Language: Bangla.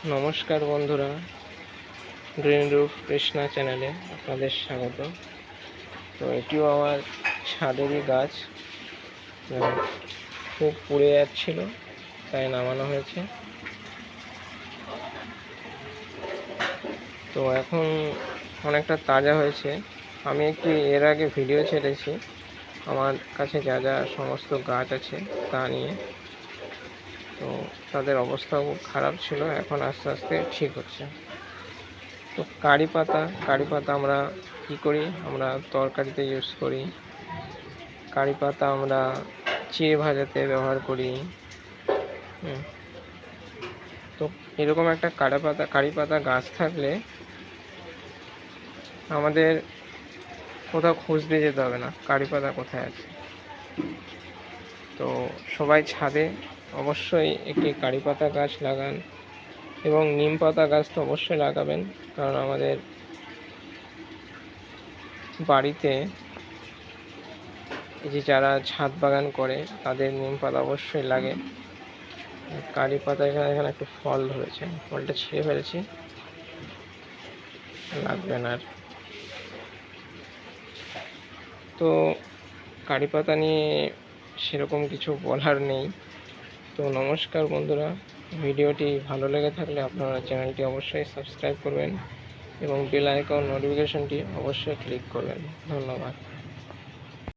নমস্কার বন্ধুরা, গ্রিন রুফ কৃষ্ণা চ্যানেলে আপনাদের স্বাগত। তো এটিও আমার ছাদেরই গাছ, খুব পুড়ে যাচ্ছিল, তাই নামানো হয়েছে। তো এখন অনেকটা তাজা হয়েছে। আমি একটি এর আগে ভিডিও ছেড়েছি আমার কাছে যা যা সমস্ত গাছ আছে তা নিয়ে। তো তাদের অবস্থাও খুব খারাপ ছিল, এখন আস্তে আস্তে ঠিক হচ্ছে। তো কারি পাতা আমরা কী করি, আমরা তরকারিতে ইউজ করি। কারি পাতা আমরা চিড়ে ভাজাতে ব্যবহার করি। তো এরকম একটা কারি পাতা গাছ থাকলে আমাদের কোথাও খুঁজতে যেতে হবে না কারি পাতা কোথায় আছে। তো সবাই ছাদে অবশ্যই একটি কারি পাতা গাছ লাগান এবং নিম পাতা গাছ তো অবশ্যই লাগাবেন, কারণ আমাদের বাড়িতে এই যে যারা ছাদ বাগান করে তাদের নিম পাতা অবশ্যই লাগে। কারি পাতা এখানে একটু ফল ধরেছে, ফলটা ছিঁড়ে ফেলেছি, লাগবে না আর। তো কারি পাতা নিয়ে সেরকম কিছু বলার নেই। তো নমস্কার বন্ধুরা, ভিডিওটি ভালো লেগে থাকলে আপনারা চ্যানেলটি অবশ্যই সাবস্ক্রাইব করবেন এবং বেল আইকন নোটিফিকেশনটি অবশ্যই ক্লিক করবেন। ধন্যবাদ।